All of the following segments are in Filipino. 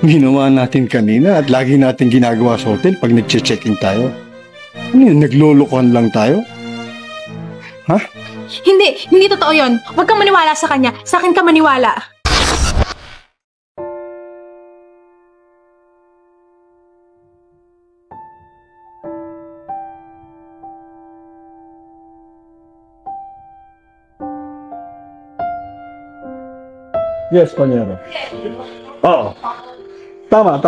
ginawa natin kanina at lagi natin ginagawa sa hotel pag nag-check-in tayo? Ano yun, naglulukuhan lang tayo? Ha? Hindi totoo yun. Huwag kang maniwala sa kanya. Sa akin ka maniwala. Yes, Panyero. Oo. Tama.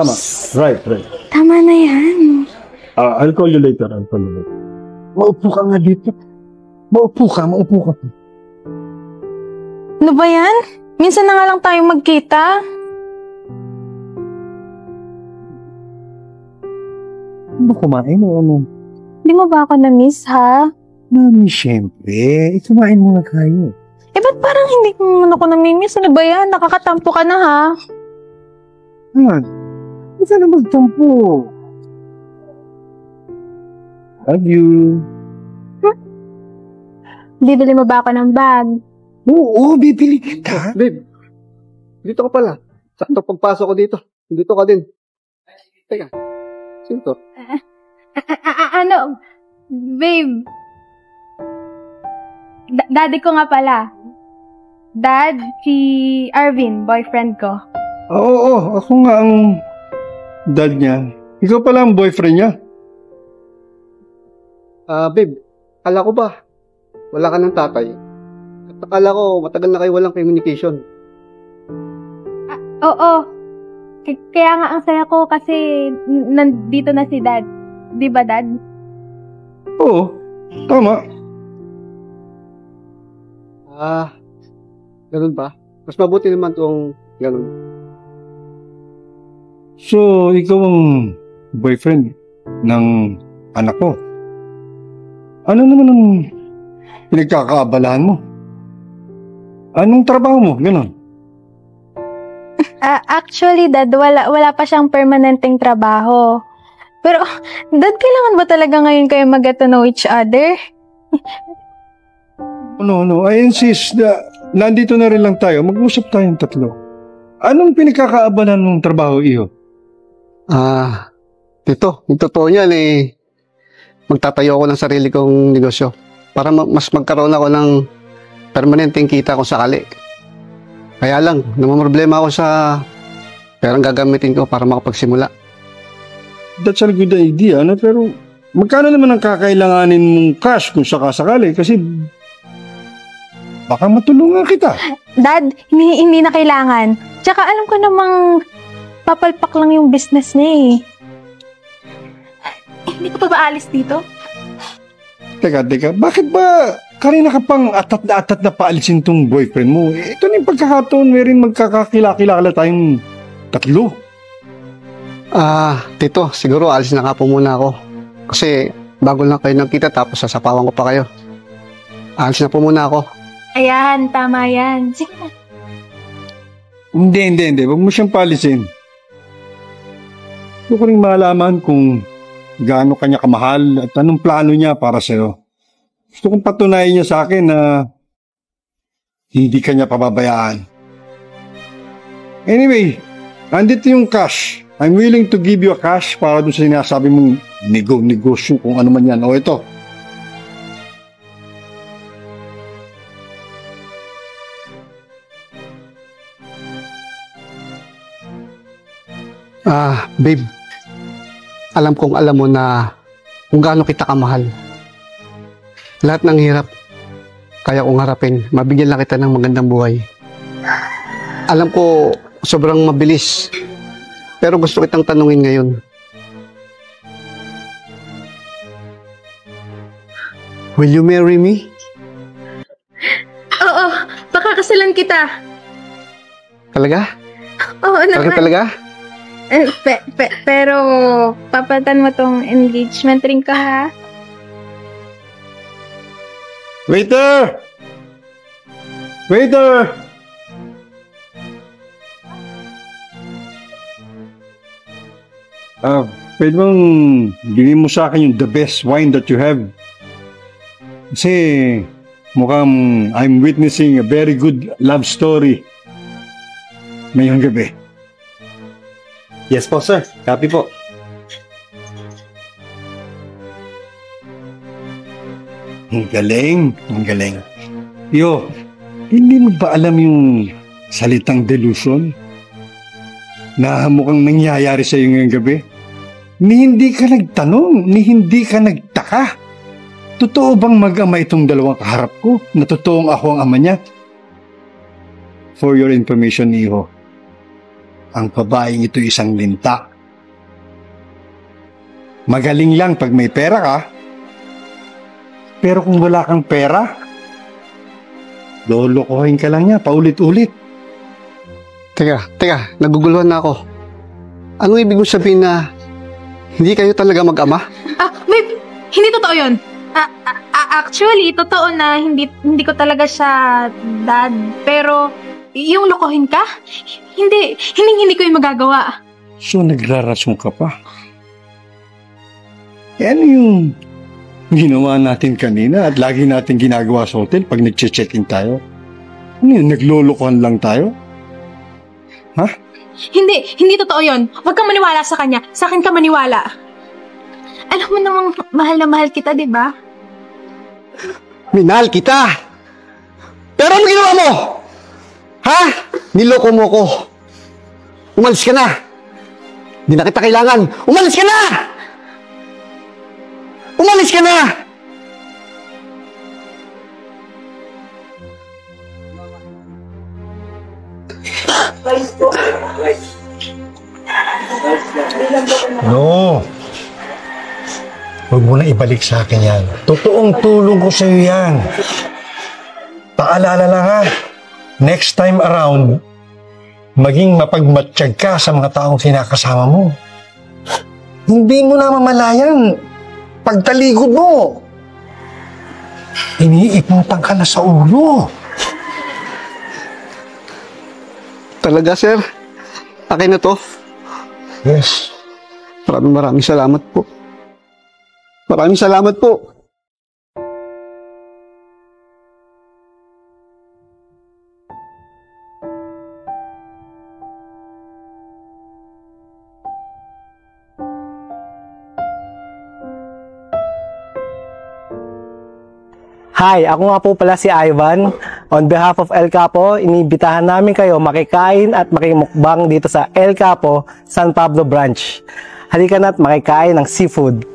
Right. Tama na yan. I'll call you later. Maupo ka nga dito. Maupo ka. Ano ba yan? Minsan na nga lang tayo magkita. Ano kumain o ano? Hindi mo ba ako na-miss, ha? Mami, siyempre. Kumain mo na kayo. Eh, ba't parang hindi mo ako namimiss? Ano ba yan? Nakakatampo ka na, ha? Man, ba't ka na magtampo? Love you. Bibili mo ba ako ng bag? Oo, bibili kita. Babe, dito ka pala. Sakto pagpasok ko dito. Dito ka din. Teka, sino to? Ano? Babe. Daddy ko nga pala. Dad, si Arvin, boyfriend ko. Oo, ako nga ang dad niya. Ikaw pala ang boyfriend niya. Babe, akala ko ba wala ka ng tatay? At akala ko matagal na kayo walang communication. Oo. Kaya nga ang saya ko kasi nandito na si Dad. Di ba, Dad? Oo, tama. Ganun ba? Mas mabuti naman itong ganun. So, ikaw ang boyfriend ng anak ko. Ano naman ang pinagkakaabalahan mo? Anong trabaho mo? Ganon. Actually, Dad, wala pa siyang permanenteng trabaho. Pero, Dad, kailangan ba talaga ngayon kayo mag-get to know each other? No, I insist na nandito na rin lang tayo. Mag-usap tayong tatlo. Anong pinagkakaabalan mong trabaho, Iho? Tito, yung totoo niyan magtatayo ako ng sarili kong negosyo para mas magkaroon ako ng permanenteng kita kung sakali. Kaya lang, namamroblema ako sa perang gagamitin ko para makapagsimula. That's a good idea, no? Pero magkano naman ang kakailanganin mong cash kung sakasakali? Kasi baka matulungan kita. Dad, hindi na kailangan. Tsaka alam ko namang papalpak lang yung business niya eh. Hindi ko pa ba alis dito? Teka. Bakit ba kanina ka pang atat na paalisin tong boyfriend mo? Ito na yung pagkakataon, may rin magkakakilala tayong tatlo. Tito, siguro alis na nga po muna ako. Kasi bago lang kayo nagkita tapos sasapawan ko pa kayo. Alis na po muna ako. Ayan, tama yan. Sige na. Hindi. Huwag mo siyang paalisin. Gusto ko rin malaman kung gaano kanya kamahal at anong plano niya para sa'yo. Gusto kong patunayan niya sa akin na hindi kanya pababayaan. Anyway, nandito yung cash. I'm willing to give you a cash para doon sa sinasabi mong negosyo kung ano man yan. O ito. Babe, alam kong alam mo na kung gaano kita kamahal. Lahat ng hirap, kaya kong harapin. Mabigyan lang kita ng magandang buhay. Alam ko, sobrang mabilis. Pero gusto kitang tanungin ngayon. Will you marry me? Oo, pakakasalan kita. Talaga? Oo naman. Talaga? Pero, papatan mo tong engagement ring ka, ha? Waiter! Pwede bang bigyan mo sa akin yung the best wine that you have? Kasi mukhang I'm witnessing a very good love story ngayong gabi. Yes po, sir. Copy po. Ang galing, ang galing. Yo, hindi mo ba alam yung salitang delusion? Na mukhang nangyayari sa iyo ngayong gabi? Ni hindi ka nagtanong, ni hindi ka nagtaka. Totoo bang mag-ama itong dalawang kaharap ko na totoong ako ang ama niya? For your information, Iho, ang babaeng ito isang linta. Magaling lang pag may pera ka, pero kung wala kang pera, lolokohin ka lang niya paulit-ulit. Teka, naguguluhan na ako. Anong ibig mo sabihin na hindi kayo talaga mag-ama? Babe, hindi totoo yun. Actually, totoo na hindi ko talaga siya dad. Pero, yung lokohin ka, hindi ko yung magagawa. So, nagrarason ka pa. Ano yung ginawa natin kanina at lagi natin ginagawa sa hotel pag nag-check-in tayo? Ano yun, naglolokohan lang tayo? Ha? Hindi totoo yun. Huwag kang maniwala sa kanya. Sa akin ka maniwala. Alam mo namang mahal na mahal kita, di ba? Minahal kita! Pero ano ginawa mo? Ha? Niloko mo ko. Umalis ka na! Hindi na kita kailangan. Umalis ka na! Umalis ka na! No. Huwag mo na ibalik sa akin yan. Totoong tulong ko sa iyo yan. Paalala lang ha. Next time around, maging mapagmatsyag ka sa mga taong kinakasama mo. Hindi mo na mamalayan. Pagtalikod mo, iniiputan ka na sa ulo. Talaga, sir? Akin na to? Yes. Maraming salamat po. Maraming salamat po. Hi, ako nga po pala si Ivan. On behalf of El Capo, inibitahan namin kayo makikain at makimukbang dito sa El Capo, San Pablo Branch. Halika na at makikain ng seafood.